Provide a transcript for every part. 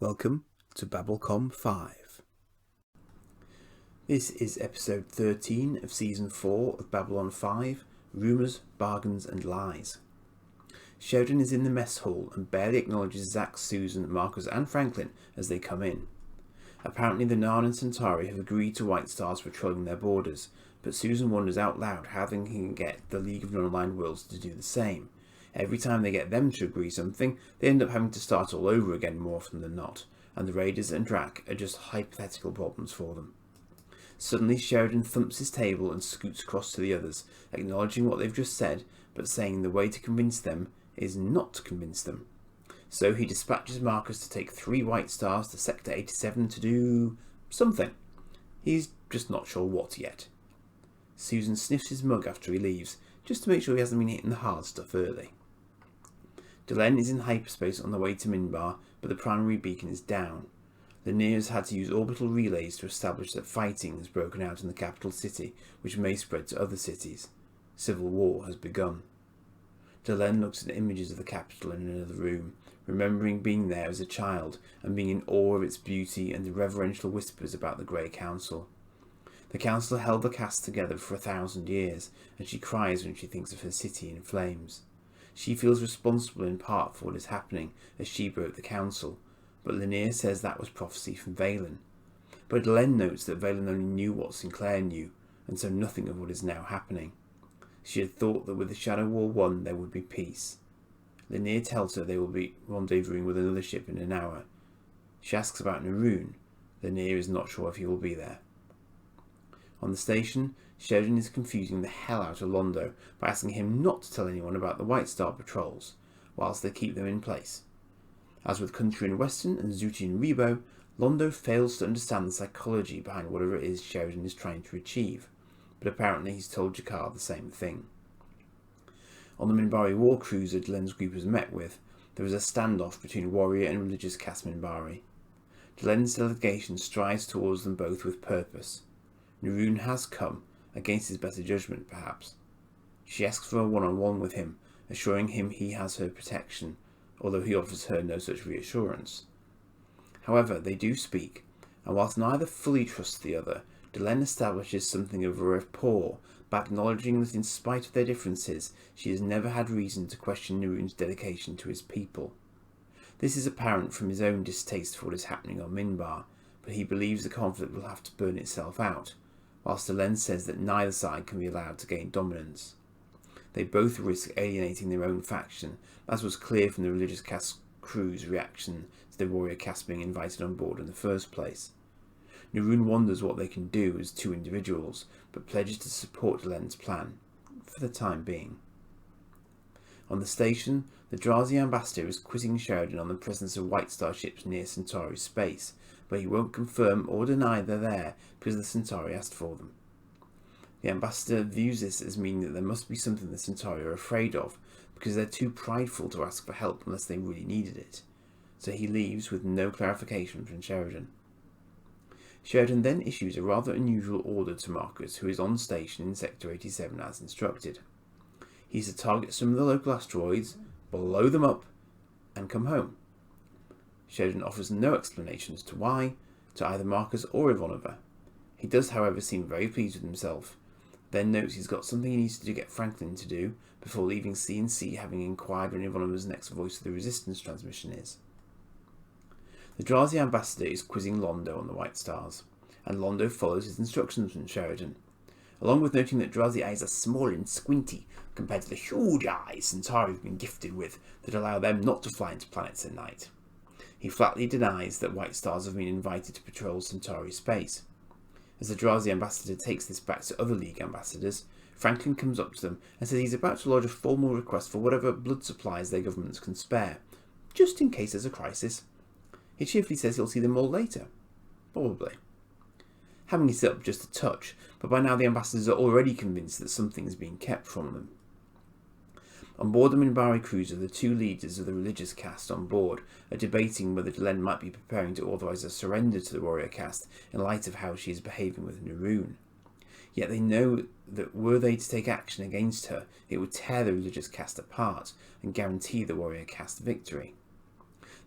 Welcome to Babblecom 5. This is episode 13 of season 4 of Babylon 5, Rumours, Bargains and Lies. Sheridan is in the mess hall and barely acknowledges Zack, Susan, Marcus and Franklin as they come in. Apparently the Narn and Centauri have agreed to White Stars patrolling their borders, but Susan wonders out loud how they can get the League of Non-Aligned Worlds to do the same. Every time they get them to agree something, they end up having to start all over again more often than not, and the Raiders and Drac are just hypothetical problems for them. Suddenly Sheridan thumps his table and scoots across to the others, acknowledging what they've just said, but saying the way to convince them is not to convince them. So he dispatches Marcus to take 3 White Stars to Sector 87 to do something. He's just not sure what yet. Susan sniffs his mug after he leaves, just to make sure he hasn't been hitting the hard stuff early. Delenn is in hyperspace on the way to Minbar, but the primary beacon is down. Lanier has had to use orbital relays to establish that fighting has broken out in the capital city, which may spread to other cities. Civil war has begun. Delenn looks at images of the capital in another room, remembering being there as a child and being in awe of its beauty and the reverential whispers about the Grey Council. The council held the cast together for 1,000 years, and she cries when she thinks of her city in flames. She feels responsible in part for what is happening, as she broke the council, but Lanier says that was prophecy from Valen. But Delenn notes that Valen only knew what Sinclair knew, and so nothing of what is now happening. She had thought that with the Shadow War won there would be peace. Lanier tells her they will be rendezvousing with another ship in an hour. She asks about Naroon. Lanier is not sure if he will be there. On the station, Sheridan is confusing the hell out of Londo by asking him not to tell anyone about the White Star patrols, whilst they keep them in place. As with Country and Western and Zuti and Rebo, Londo fails to understand the psychology behind whatever it is Sheridan is trying to achieve, but apparently he's told Jakar the same thing. On the Minbari war cruiser Delenn's group has met with, there is a standoff between warrior and religious caste Minbari. Delenn's delegation strides towards them both with purpose. Naroon has come, against his better judgment perhaps. She asks for a one-on-one with him, assuring him he has her protection, although he offers her no such reassurance. However, they do speak, and whilst neither fully trusts the other, Delenn establishes something of a rapport by acknowledging that in spite of their differences, she has never had reason to question Naroon's dedication to his people. This is apparent from his own distaste for what is happening on Minbar, but he believes the conflict will have to burn itself out, whilst Delenn says that neither side can be allowed to gain dominance. They both risk alienating their own faction, as was clear from the religious caste crew's reaction to the warrior caste being invited on board in the first place. Naroon wonders what they can do as 2 individuals, but pledges to support Delenn's plan, for the time being. On the station, the Drazi ambassador is quizzing Sheridan on the presence of White Star ships near Centauri space, but he won't confirm or deny they're there because the Centauri asked for them. The ambassador views this as meaning that there must be something the Centauri are afraid of, because they're too prideful to ask for help unless they really needed it. So he leaves with no clarification from Sheridan. Sheridan then issues a rather unusual order to Marcus, who is on station in Sector 87 as instructed. He's to target some of the local asteroids, blow them up, and come home. Sheridan offers no explanation as to why, to either Marcus or Ivanova. He does, however, seem very pleased with himself, then notes he's got something he needs to get Franklin to do before leaving CNC, having inquired when Ivanova's next voice of the resistance transmission is. The Drazi ambassador is quizzing Londo on the White Stars, and Londo follows his instructions from Sheridan, along with noting that Drazi eyes are small and squinty compared to the huge eyes Centauri have been gifted with that allow them not to fly into planets at night. He flatly denies that White Stars have been invited to patrol Centauri space. As the Drazi ambassador takes this back to other League ambassadors, Franklin comes up to them and says he's about to lodge a formal request for whatever blood supplies their governments can spare, just in case there's a crisis. He cheerfully says he'll see them all later. Probably. Having it up just a touch, but by now the ambassadors are already convinced that something is being kept from them. On board the Minbari cruiser, the 2 leaders of the religious caste on board are debating whether Delenn might be preparing to authorise a surrender to the warrior caste in light of how she is behaving with Naroon. Yet they know that were they to take action against her, it would tear the religious caste apart and guarantee the warrior caste victory.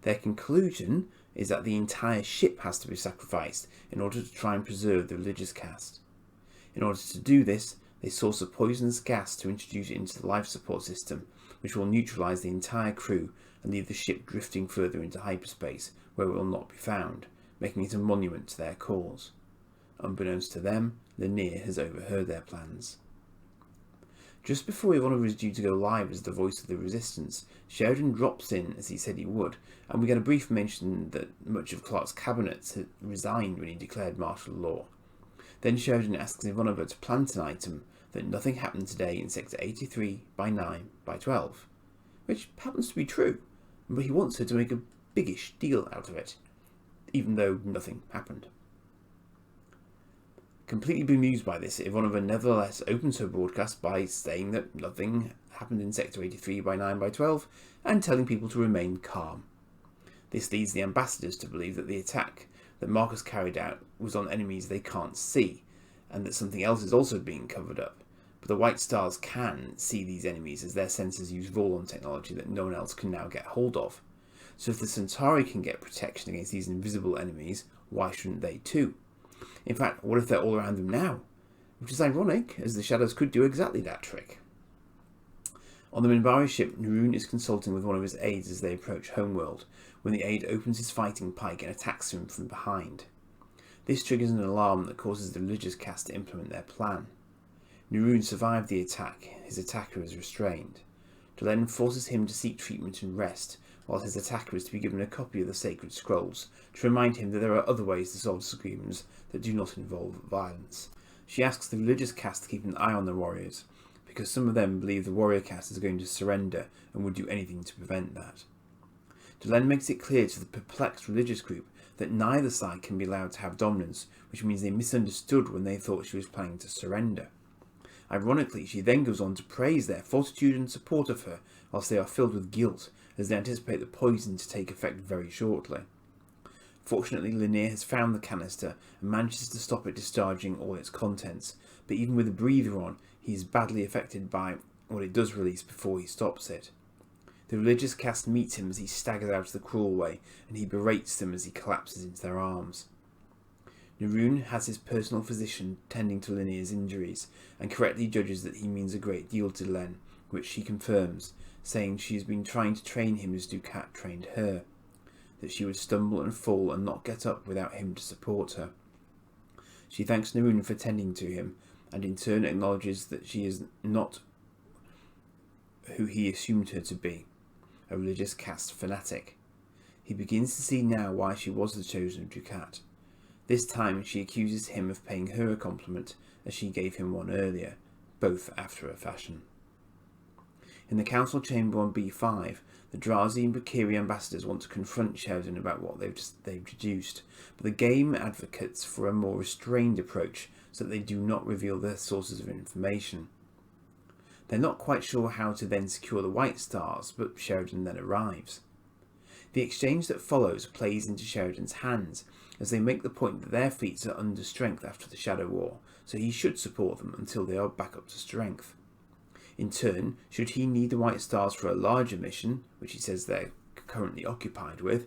Their conclusion is that the entire ship has to be sacrificed in order to try and preserve the religious caste. In order to do this, they source a poisonous gas to introduce it into the life support system, which will neutralise the entire crew and leave the ship drifting further into hyperspace, where it will not be found, making it a monument to their cause. Unbeknownst to them, Lanier has overheard their plans. Just before Ivanov is due to go live as the voice of the resistance, Sheridan drops in as he said he would, and we get a brief mention that much of Clark's cabinet had resigned when he declared martial law. Then Sheridan asks Ivanova to plant an item that nothing happened today in Sector 83 by 9 by 12, which happens to be true, but he wants her to make a biggish deal out of it, even though nothing happened. Completely bemused by this, Ivanova nevertheless opens her broadcast by saying that nothing happened in Sector 83 by 9 by 12 and telling people to remain calm. This leads the ambassadors to believe that the attack that Marcus carried out was on enemies they can't see, and that something else is also being covered up. But the White Stars can see these enemies as their sensors use Vorlon technology that no one else can now get hold of. So if the Centauri can get protection against these invisible enemies, why shouldn't they too? In fact, what if they're all around them now? Which is ironic, as the Shadows could do exactly that trick. On the Minbari ship, Neroon is consulting with one of his aides as they approach Homeworld, when the aide opens his fighting pike and attacks him from behind. This triggers an alarm that causes the religious caste to implement their plan. Neroon survived the attack, his attacker is restrained. Delenn forces him to seek treatment and rest, while his attacker is to be given a copy of the sacred scrolls, to remind him that there are other ways to solve disagreements that do not involve violence. She asks the religious caste to keep an eye on the warriors, because some of them believe the warrior caste is going to surrender and would do anything to prevent that. Delenn makes it clear to the perplexed religious group that neither side can be allowed to have dominance, which means they misunderstood when they thought she was planning to surrender. Ironically, she then goes on to praise their fortitude and support of her, whilst they are filled with guilt as they anticipate the poison to take effect very shortly. Fortunately, Lanier has found the canister and manages to stop it discharging all its contents, but even with the breather on, he is badly affected by what it does release before he stops it. The religious caste meet him as he staggers out of the crawlway, and he berates them as he collapses into their arms. Neroon has his personal physician tending to Lanier's injuries, and correctly judges that he means a great deal to Delenn, which she confirms, saying she has been trying to train him as Ducat trained her, that she would stumble and fall and not get up without him to support her. She thanks Neroon for tending to him, and in turn acknowledges that she is not who he assumed her to be, a religious caste fanatic. He begins to see now why she was the chosen of Ducat. This time she accuses him of paying her a compliment as she gave him one earlier, both after a fashion. In the council chamber on B5, the Drazi and Bakiri ambassadors want to confront Sheridan about what they've deduced, but the game advocates for a more restrained approach so that they do not reveal their sources of information. They're not quite sure how to then secure the White Stars, but Sheridan then arrives. The exchange that follows plays into Sheridan's hands, as they make the point that their fleets are under strength after the Shadow War, so he should support them until they are back up to strength. In turn, should he need the White Stars for a larger mission, which he says they're currently occupied with,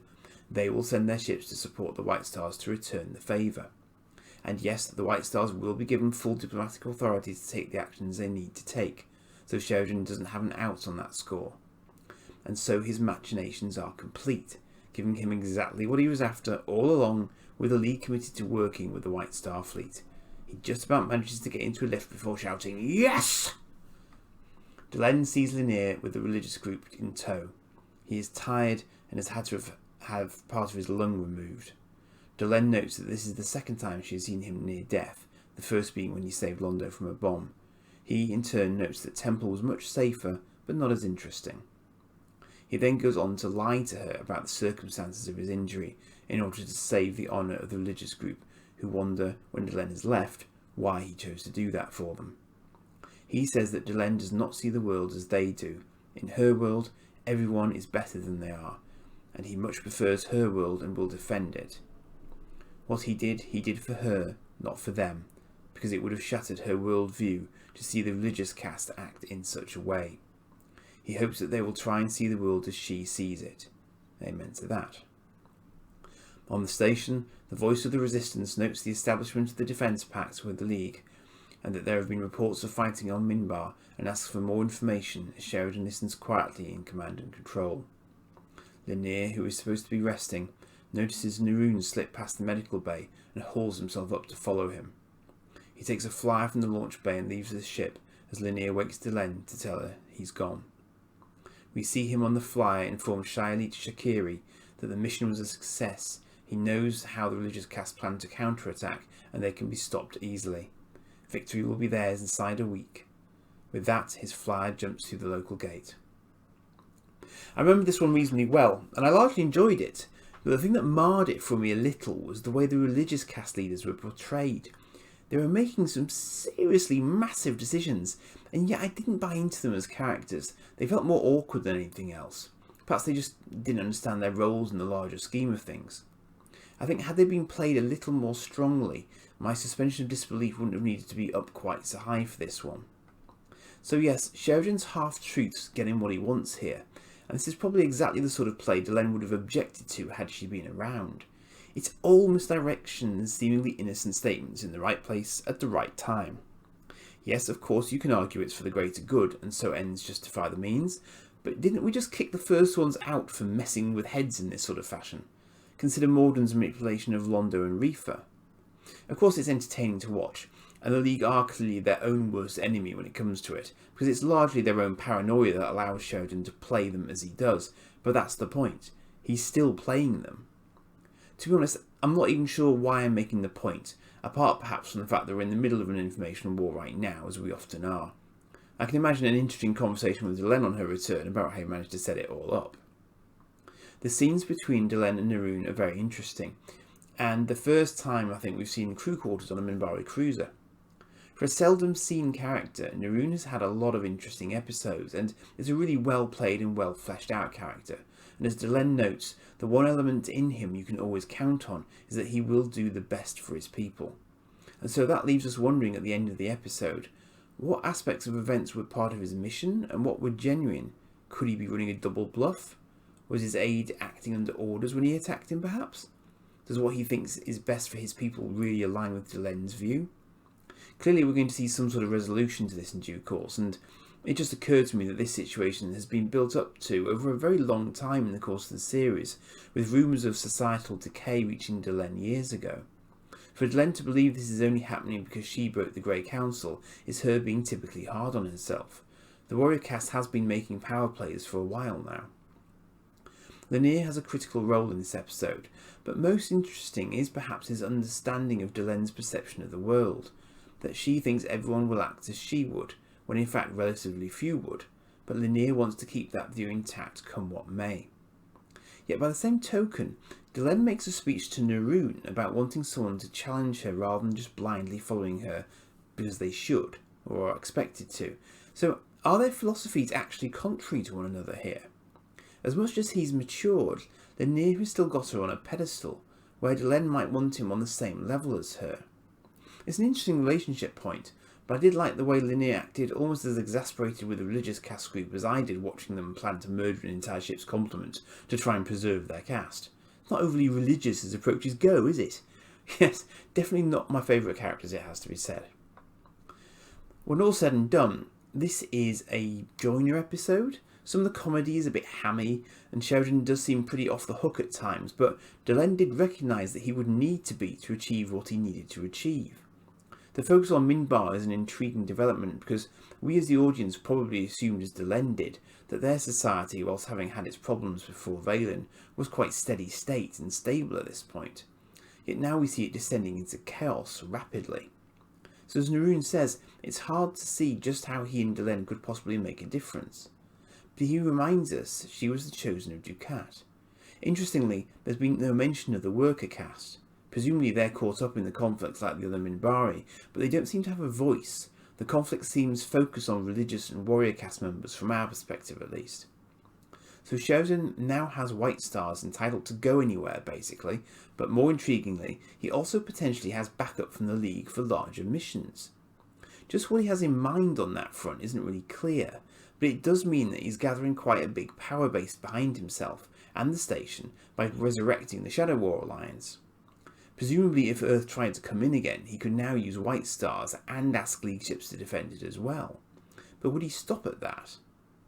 they will send their ships to support the White Stars to return the favour. And yes, the White Stars will be given full diplomatic authority to take the actions they need to take, so Sheridan doesn't have an out on that score. And so his machinations are complete, giving him exactly what he was after all along, with the League committed to working with the White Star fleet. He just about manages to get into a lift before shouting, "Yes!" Delenn sees Lanier with the religious group in tow. He is tired and has had to have part of his lung removed. Delenn notes that this is the second time she has seen him near death, the first being when he saved Londo from a bomb. He, in turn, notes that Temple was much safer, but not as interesting. He then goes on to lie to her about the circumstances of his injury in order to save the honour of the religious group, who wonder, when Delenn has left, why he chose to do that for them. He says that Delenn does not see the world as they do. In her world, everyone is better than they are, and he much prefers her world and will defend it. What he did for her, not for them, because it would have shattered her world view to see the religious caste act in such a way. He hopes that they will try and see the world as she sees it, Amen to that. On the station, the voice of the Resistance notes the establishment of the Defence Pact with the League, and that there have been reports of fighting on Minbar, and asks for more information as Sheridan listens quietly in command and control. Lanier, who is supposed to be resting, notices Naroon slip past the medical bay and hauls himself up to follow him. He takes a flyer from the launch bay and leaves the ship as Lanier wakes Delenn to tell her he's gone. We see him on the flyer inform Shailit Shakiri that the mission was a success. He knows how the religious caste plan to counterattack, and they can be stopped easily. Victory will be theirs inside a week. With that, his flyer jumps through the local gate. I remember this one reasonably well, and I largely enjoyed it, but the thing that marred it for me a little was the way the religious caste leaders were portrayed. They were making some seriously massive decisions, and yet I didn't buy into them as characters. They felt more awkward than anything else. Perhaps they just didn't understand their roles in the larger scheme of things. I think had they been played a little more strongly, my suspension of disbelief wouldn't have needed to be up quite so high for this one. So yes, Sheridan's half-truths getting what he wants here, and this is probably exactly the sort of play Delenn would have objected to had she been around. It's all misdirection and seemingly innocent statements in the right place at the right time. Yes, of course you can argue it's for the greater good, and so ends justify the means, but didn't we just kick the first ones out for messing with heads in this sort of fashion? Consider Morden's manipulation of Londo and Reefer. Of course it's entertaining to watch, and the League are clearly their own worst enemy when it comes to it, because it's largely their own paranoia that allows Sheridan to play them as he does, but that's the point. He's still playing them. To be honest, I'm not even sure why I'm making the point, apart perhaps from the fact that we're in the middle of an information war right now, as we often are. I can imagine an interesting conversation with Delenn on her return about how he managed to set it all up. The scenes between Delenn and Naroon are very interesting, and the first time I think we've seen crew quarters on a Minbari cruiser. For a seldom seen character, Naroon has had a lot of interesting episodes and is a really well played and well fleshed out character, and as Delenn notes, the one element in him you can always count on is that he will do the best for his people. And so that leaves us wondering at the end of the episode, what aspects of events were part of his mission and what were genuine? Could he be running a double bluff? Was his aide acting under orders when he attacked him perhaps? Does what he thinks is best for his people really align with Delenn's view? Clearly we're going to see some sort of resolution to this in due course, and it just occurred to me that this situation has been built up to over a very long time in the course of the series, with rumours of societal decay reaching Delenn years ago. For Delenn to believe this is only happening because she broke the Grey Council is her being typically hard on herself. The warrior caste has been making power plays for a while now. Lanier has a critical role in this episode, but most interesting is perhaps his understanding of Delenn's perception of the world, that she thinks everyone will act as she would, when in fact relatively few would, but Lanier wants to keep that view intact come what may. Yet by the same token, Delenn makes a speech to Naroon about wanting someone to challenge her rather than just blindly following her because they should, or are expected to. So are their philosophies actually contrary to one another here? As much as he's matured, Lanier has still got her on a pedestal, where Delenn might want him on the same level as her. It's an interesting relationship point, but I did like the way Lanier acted almost as exasperated with the religious caste group as I did watching them plan to murder an entire ship's complement to try and preserve their caste. It's not overly religious as approaches go, is it? Yes, definitely not my favourite characters, it has to be said. When all said and done, this is a joiner episode. Some of the comedy is a bit hammy, and Sheridan does seem pretty off the hook at times, but Delenn did recognise that he would need to be to achieve what he needed to achieve. The focus on Minbar is an intriguing development because we as the audience probably assumed, as Delenn did, that their society, whilst having had its problems before Valen, was quite steady state and stable at this point. Yet now we see it descending into chaos rapidly. So as Naroon says, it's hard to see just how he and Delenn could possibly make a difference. But he reminds us she was the chosen of Dukat. Interestingly, there's been no mention of the worker caste. Presumably they're caught up in the conflicts like the other Minbari, but they don't seem to have a voice. The conflict seems focused on religious and warrior caste members, from our perspective at least. So Sheridan now has white stars entitled to go anywhere, basically, but more intriguingly, he also potentially has backup from the League for larger missions. Just what he has in mind on that front isn't really clear, but it does mean that he's gathering quite a big power base behind himself, and the station by resurrecting the Shadow War Alliance. Presumably, if Earth tried to come in again, he could now use White Stars and ask League ships to defend it as well. But would he stop at that?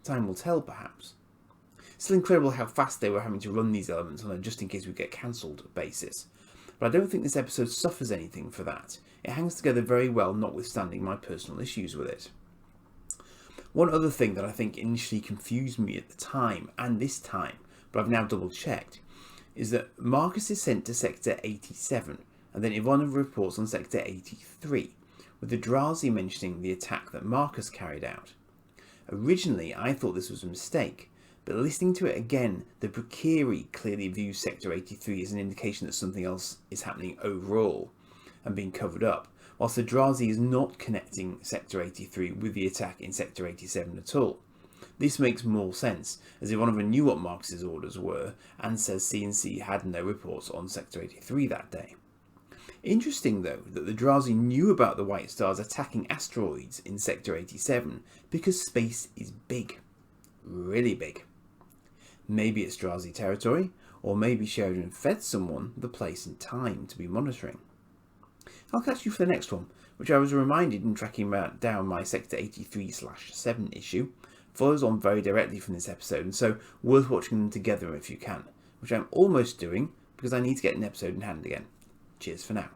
Time will tell, perhaps. Still incredible how fast they were having to run these elements on a just in case we get cancelled basis. But I don't think this episode suffers anything for that. It hangs together very well, notwithstanding my personal issues with it. One other thing that I think initially confused me at the time, and this time, but I've now double checked, is that Marcus is sent to Sector 87, and then Ivanov reports on Sector 83, with the Drazi mentioning the attack that Marcus carried out. Originally, I thought this was a mistake, but listening to it again, the Brakiri clearly views Sector 83 as an indication that something else is happening overall and being covered up, whilst the Drazi is not connecting Sector 83 with the attack in Sector 87 at all. This makes more sense, as Ivanova knew what Marcus's orders were, and says CNC had no reports on Sector 83 that day. Interesting though, that the Drazi knew about the White Stars attacking asteroids in Sector 87, because space is big. Really big. Maybe it's Drazi territory, or maybe Sheridan fed someone the place and time to be monitoring. I'll catch you for the next one, which I was reminded in tracking down my Sector 83/7 issue, follows on very directly from this episode, and so worth watching them together if you can, which I'm almost doing because I need to get an episode in hand again. Cheers for now.